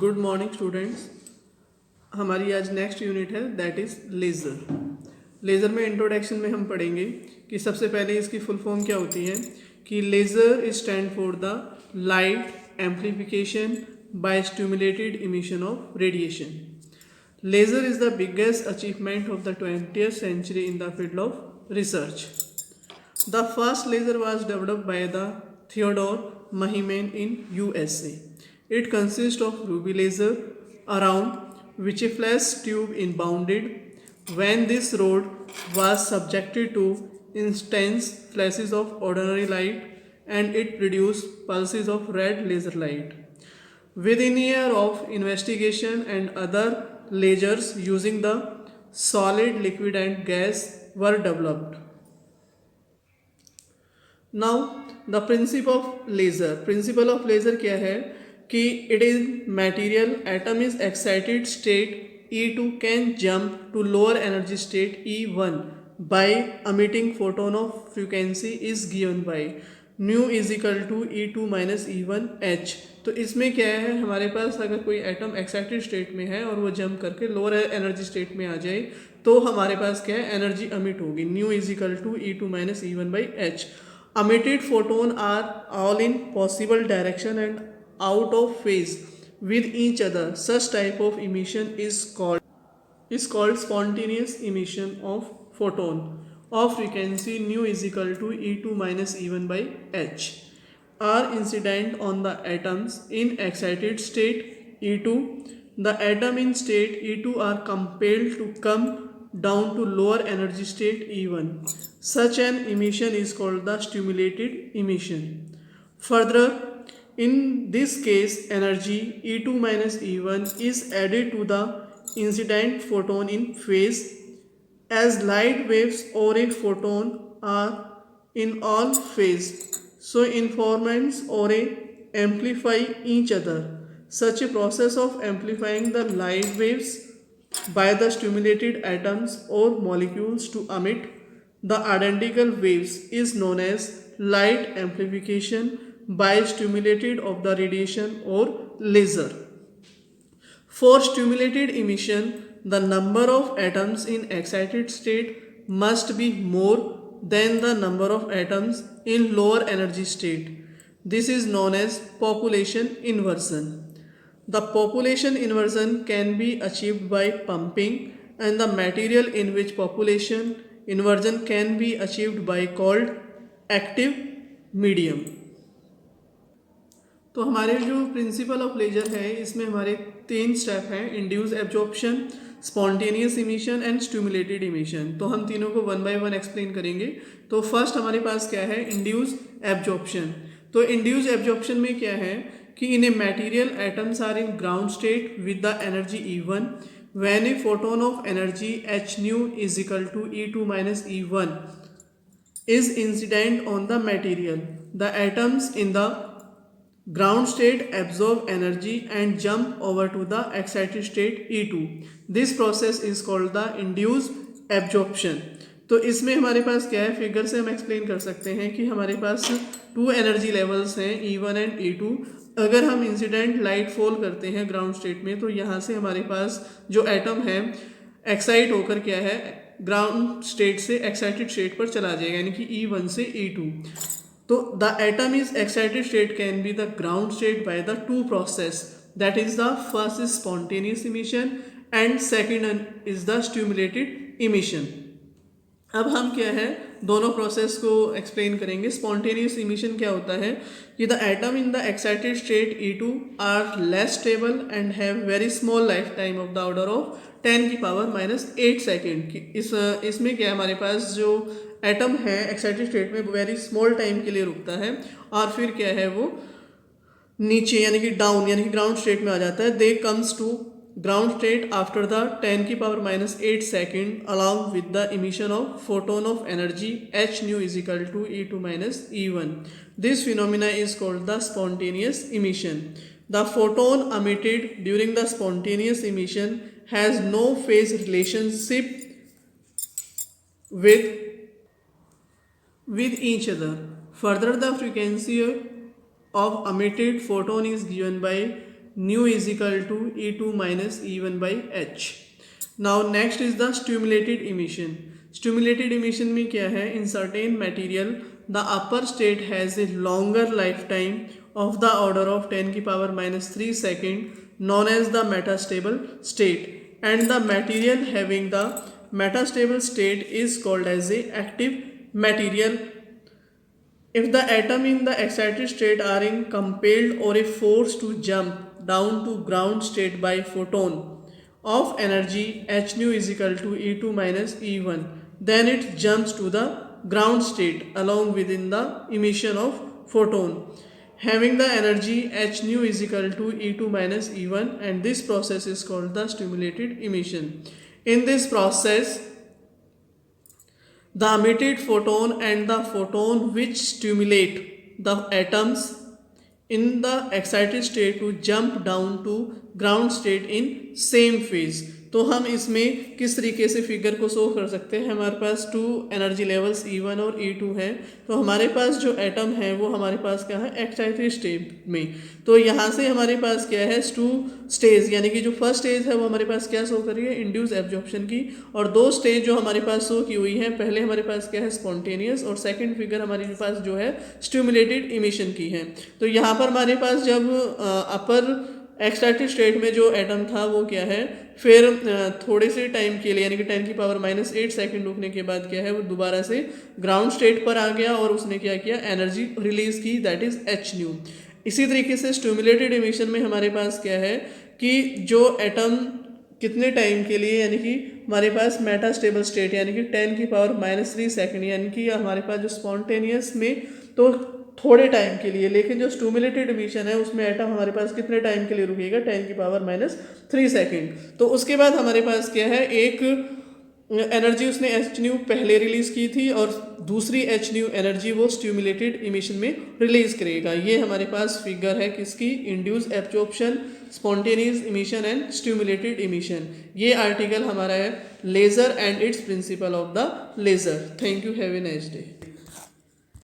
Good morning students. हमारी आज next unit है दैट इज़ लेज़र। लेज़र में इंट्रोडक्शन में हम पढ़ेंगे कि सबसे पहले इसकी फुल फॉर्म क्या होती है कि laser is stand for the light amplification by stimulated emission of radiation. Laser is the biggest achievement of the 20th century in the field of research. The first laser was developed by the Theodore Mahiman in USA. It consists of ruby laser around which a flash tube is bounded. When this rod was subjected to intense flashes of ordinary light and it produced pulses of red laser light. Within a year of investigation and other lasers using the solid, liquid and gas were developed. Now the principle of laser क्या है कि it is material atom is excited state E2 can jump to lower energy state E1 by emitting photon of frequency is given by nu is equal to E2 minus E1 H। तो इसमें क्या है, हमारे पास अगर कोई atom excited state में है और वो जंप करके लोअर एनर्जी स्टेट में आ जाए तो हमारे पास क्या है, एनर्जी अमिट होगी। Nu is equal to E2 minus E1 by H। Emitted photons are all in possible direction and out of phase with each other. Such type of emission is called spontaneous emission of photon of frequency nu is equal to E2 minus E1 by H are incident on the atoms in excited state E2. The atom in state E2 are compelled to come down to lower energy state E1. Such an emission is called the stimulated emission. Further, in this case, energy E2 minus E1 is added to the incident photon in phase as light waves or a photon are in all phase. So informants or a amplify each other. Such a process of amplifying the light waves by the stimulated atoms or molecules to emit the identical waves is known as light amplification by stimulated of the radiation or laser. For stimulated emission, the number of atoms in excited state must be more than the number of atoms in lower energy state. This is known as population inversion. The population inversion can be achieved by pumping, and the material in which population inversion can be achieved by called active medium. तो हमारे जो principle of laser है इसमें हमारे 3 step हैं, induce absorption, spontaneous emission and stimulated emission. तो हम तीनों को 1 बाय 1 एक्सप्लेन करेंगे। तो फर्स्ट हमारे पास क्या है, इंड्यूस एब्जॉर्प्शन। तो इंड्यूस एब्जॉर्प्शन में क्या है कि in a material atoms are in ground state with the energy E1 when a photon of energy H nu is equal to E2 minus E1 is incident on the material. The atoms in the ground state absorb energy and jump over to the excited state E2. This process is called the induced absorption. तो इसमें हमारे पास क्या है, figure से हम explain कर सकते हैं कि हमारे पास 2 एनर्जी लेवल्स हैं E1 एंड E2। अगर हम इंसिडेंट लाइट फॉल करते हैं ग्राउंड स्टेट में तो यहाँ से हमारे पास जो एटम है एक्साइट होकर क्या है, ग्राउंड स्टेट से एक्साइटेड स्टेट पर चला जाएगा, यानी कि E1 से E2। तो the atom is excited state can be the ground state by the 2 process, that is the first is spontaneous emission and second is the stimulated emission. अब हम क्या है दोनों प्रोसेस को एक्सप्लेन करेंगे। स्पॉन्टेनियस इमिशन क्या होता है कि the atom in the excited state E2 are less stable and have very small life time of the order of 10 की पावर माइनस 8 सेकेंड। इसमें क्या हमारे पास जो एटम है एक्साइटेड स्टेट में वेरी स्मॉल टाइम के लिए रुकता है और फिर क्या है वो नीचे यानी कि डाउन यानी कि ग्राउंड स्टेट में आ जाता है। They comes to ground state after the 10 की power minus 8 second along with the emission of photon of energy H nu is equal to E2 minus E1. This phenomena is called the spontaneous emission. The photon emitted during the spontaneous emission has no phase relationship with each other. Further, the frequency of emitted photon is given by nu is equal to E2 minus E1 by H. Now next is the stimulated emission. Stimulated emission में क्या है? In certain material the upper state has a longer lifetime of the order of 10 की power minus 3 second, known as the metastable state, and the material having the metastable state is called as a active material. If the atom in the excited state are in compelled or a forced to jump down to ground state by photon of energy h nu is equal to E2 minus E1, then it jumps to the ground state along within the emission of photon having the energy h nu is equal to E2 minus E1, and this process is called the stimulated emission. In this process, the emitted photon and the photon which stimulate the atoms in the excited state to jump down to ground state in same phase. तो हम इसमें किस तरीके से figure को show कर सकते हैं? हमारे पास टू एनर्जी लेवल्स E1 और E2 हैं, तो हमारे पास जो एटम है वो हमारे पास क्या है? एक्साइटेड स्टेट में. तो यहाँ से हमारे पास क्या है? टू स्टेज, यानी कि जो फर्स्ट स्टेज है वो हमारे पास क्या शो कर रही है? इंड्यूस एब्जॉर्प्शन की. और दो स्टेज जो हमारे पास शो की हुई है, पहले हमारे पास क्या है? स्पॉन्टेनियस, और सेकेंड फिगर हमारे पास जो है स्टिमुलेटेड इमिशन की है. तो यहाँ पर हमारे पास जब अपर एक्साइटेड स्टेट में जो एटम था वो क्या है? फिर थोड़े से टाइम के लिए, यानी कि 10 की पावर माइनस 8 सेकेंड रुकने के बाद क्या है? वो दोबारा से ग्राउंड स्टेट पर आ गया और उसने क्या किया? एनर्जी रिलीज की, दैट इज एच न्यू. इसी तरीके से स्टिमुलेटेड इमिशन में हमारे पास क्या है कि जो एटम कितने टाइम के लिए, यानी कि हमारे पास मेटास्टेबल स्टेट, यानी कि 10 की पावर माइनस 3 सेकेंड, यानी कि हमारे पास जो स्पॉन्टेनियस में तो थोड़े टाइम के लिए, लेकिन जो स्टिमुलेटेड इमिशन है उसमें एटम हमारे पास कितने टाइम के लिए रुकेगा? 10 की पावर माइनस 3 सेकेंड. तो उसके बाद हमारे पास क्या है? एक एनर्जी उसने एच न्यू पहले रिलीज की थी और दूसरी एच न्यू एनर्जी वो स्टिमुलेटेड इमिशन में रिलीज करेगा. ये हमारे पास फिगर है किसकी? Induce absorption, spontaneous emission and stimulated emission. ये आर्टिकल हमारा है laser and its principle of the laser. Thank you, have a nice day.